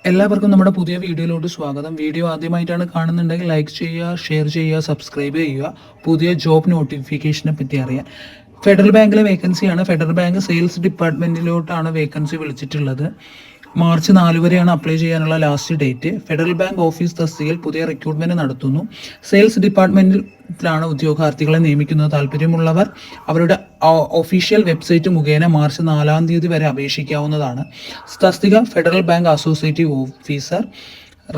എല്ലാവർക്കും നമ്മുടെ പുതിയ വീഡിയോയിലോട്ട് സ്വാഗതം. വീഡിയോ ആദ്യമായിട്ടാണ് കാണുന്നുണ്ടെങ്കിൽ ലൈക്ക് ചെയ്യുക, ഷെയർ ചെയ്യുക, സബ്സ്ക്രൈബ് ചെയ്യുക. പുതിയ ജോബ് നോട്ടിഫിക്കേഷനെ പറ്റി അറിയാൻ. ഫെഡറൽ ബാങ്കിലെ വേക്കൻസിയാണ്. ഫെഡറൽ ബാങ്ക് സെയിൽസ് ഡിപ്പാർട്ട്മെന്റിലോട്ടാണ് വേക്കൻസി വിളിച്ചിട്ടുള്ളത്. മാർച്ച് 4 വരെയാണ് അപ്ലൈ ചെയ്യാനുള്ള last date. Federal Bank office തസ്തികയിൽ പുതിയ റിക്രൂട്ട്മെന്റ് നടത്തുന്നു. സെയിൽസ് ഡിപ്പാർട്ട്മെന്റിലാണ് ഉദ്യോഗാർത്ഥികളെ നിയമിക്കുന്നത്. താല്പര്യമുള്ളവർ അവരുടെ ഒഫീഷ്യൽ വെബ്സൈറ്റ് മുഖേന മാർച്ച് 4-ാം തീയതി വരെ അപേക്ഷിക്കാവുന്നതാണ്. തസ്തിക federal bank associative officer.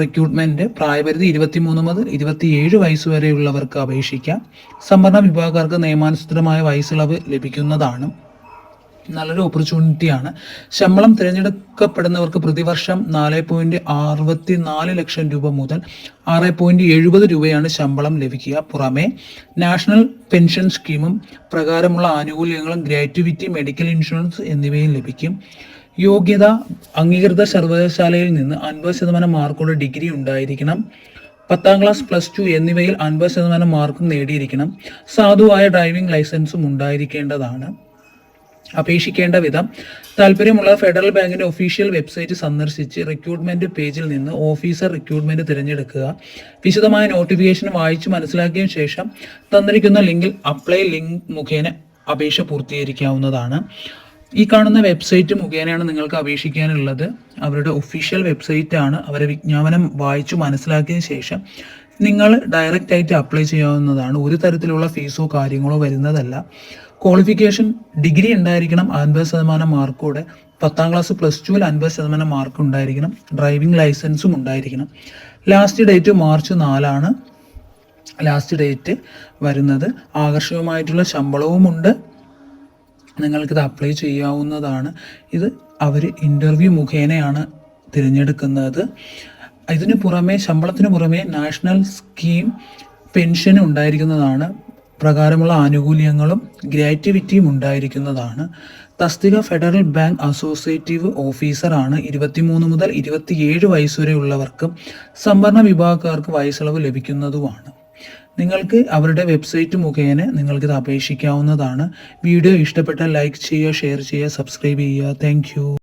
Recruitment പ്രായപരിധി 23 മുതൽ 27 വയസ്സ് വരെയുള്ളവർക്ക് അപേക്ഷിക്കാം. സംവരണ വിഭാഗക്കാർക്ക് നിയമാനുസൃതമായ വയസ്സിളവ് ലഭിക്കുന്നതാണ്. നല്ലൊരു ഓപ്പർച്യൂണിറ്റിയാണ്. ശമ്പളം തിരഞ്ഞെടുക്കപ്പെടുന്നവർക്ക് പ്രതിവർഷം 4.64 ലക്ഷം രൂപ മുതൽ 6.70 രൂപയാണ് ശമ്പളം ലഭിക്കുക. പുറമെ നാഷണൽ പെൻഷൻ സ്കീമും പ്രകാരമുള്ള ആനുകൂല്യങ്ങളും ഗ്രാറ്റുവിറ്റി, മെഡിക്കൽ ഇൻഷുറൻസ് എന്നിവയും ലഭിക്കും. യോഗ്യത അംഗീകൃത സർവകലാശാലയിൽ നിന്ന് 50% മാർക്കോടെ ഡിഗ്രി ഉണ്ടായിരിക്കണം. 10ാം ക്ലാസ്, +2 എന്നിവയിൽ 50% മാർക്കും നേടിയിരിക്കണം. സാധുവായ ഡ്രൈവിംഗ് ലൈസൻസും ഉണ്ടായിരിക്കേണ്ടതാണ്. അപേക്ഷിക്കേണ്ട വിധം: താല്പര്യമുള്ള ഫെഡറൽ ബാങ്കിന്റെ ഒഫീഷ്യൽ വെബ്സൈറ്റ് സന്ദർശിച്ച് റിക്രൂട്ട്മെന്റ് പേജിൽ നിന്ന് ഓഫീസർ റിക്രൂട്ട്മെന്റ് തിരഞ്ഞെടുക്കുക. വിശദമായ നോട്ടിഫിക്കേഷൻ വായിച്ചു മനസ്സിലാക്കിയ ശേഷം തന്നിരിക്കുന്ന ലിങ്കിൽ അപ്ലൈ ലിങ്ക് മുഖേന അപേക്ഷ പൂർത്തീകരിക്കാവുന്നതാണ്. ഈ കാണുന്ന വെബ്സൈറ്റ് മുഖേനയാണ് നിങ്ങൾക്ക് അപേക്ഷിക്കാനുള്ളത്. അവരുടെ ഒഫീഷ്യൽ വെബ്സൈറ്റ് ആണ്. അവരെ വിജ്ഞാപനം വായിച്ചു മനസ്സിലാക്കിയ ശേഷം നിങ്ങൾ ഡയറക്റ്റ് ആയിട്ട് അപ്ലൈ ചെയ്യാവുന്നതാണ്. ഒരു തരത്തിലുള്ള ഫീസോ കാര്യങ്ങളോ വരുന്നതല്ല. ക്വാളിഫിക്കേഷൻ ഡിഗ്രി ഉണ്ടായിരിക്കണം, 50% മാർക്കോടെ. 10ാം ക്ലാസ്, +2 50% മാർക്ക് ഉണ്ടായിരിക്കണം. ഡ്രൈവിംഗ് ലൈസൻസും ഉണ്ടായിരിക്കണം. Last date March 4 last date വരുന്നത്. ആകർഷകമായിട്ടുള്ള ശമ്പളവുമുണ്ട്. നിങ്ങൾക്കിത് അപ്ലൈ ചെയ്യാവുന്നതാണ്. ഇത് അവർ ഇൻ്റർവ്യൂ മുഖേനയാണ് തിരഞ്ഞെടുക്കുന്നത്. ഇതിന് പുറമെ, ശമ്പളത്തിന് പുറമെ നാഷണൽ സ്കീം പെൻഷൻ ഉണ്ടായിരിക്കുന്നതാണ്. പ്രകാരമുള്ള ആനുകൂല്യങ്ങളും ഗ്രാറ്റുവിറ്റിയും ഉണ്ടായിരിക്കുന്നതാണ്. തസ്തിക ഫെഡറൽ ബാങ്ക് അസോസിയേറ്റീവ് ഓഫീസറാണ്. 23 മുതൽ 27 വയസ്സ് വരെ ഉള്ളവർക്കും സംവരണ വിഭാഗക്കാർക്ക് വയസ്സിളവ് ലഭിക്കുന്നതുമാണ്. നിങ്ങൾക്ക് അവരുടെ വെബ്സൈറ്റ് മുഖേന നിങ്ങൾക്കിത് അപേക്ഷിക്കാവുന്നതാണ്. വീഡിയോ ഇഷ്ടപ്പെട്ടാൽ ലൈക്ക് ചെയ്യുക, ഷെയർ ചെയ്യുക, സബ്സ്ക്രൈബ് ചെയ്യുക. താങ്ക്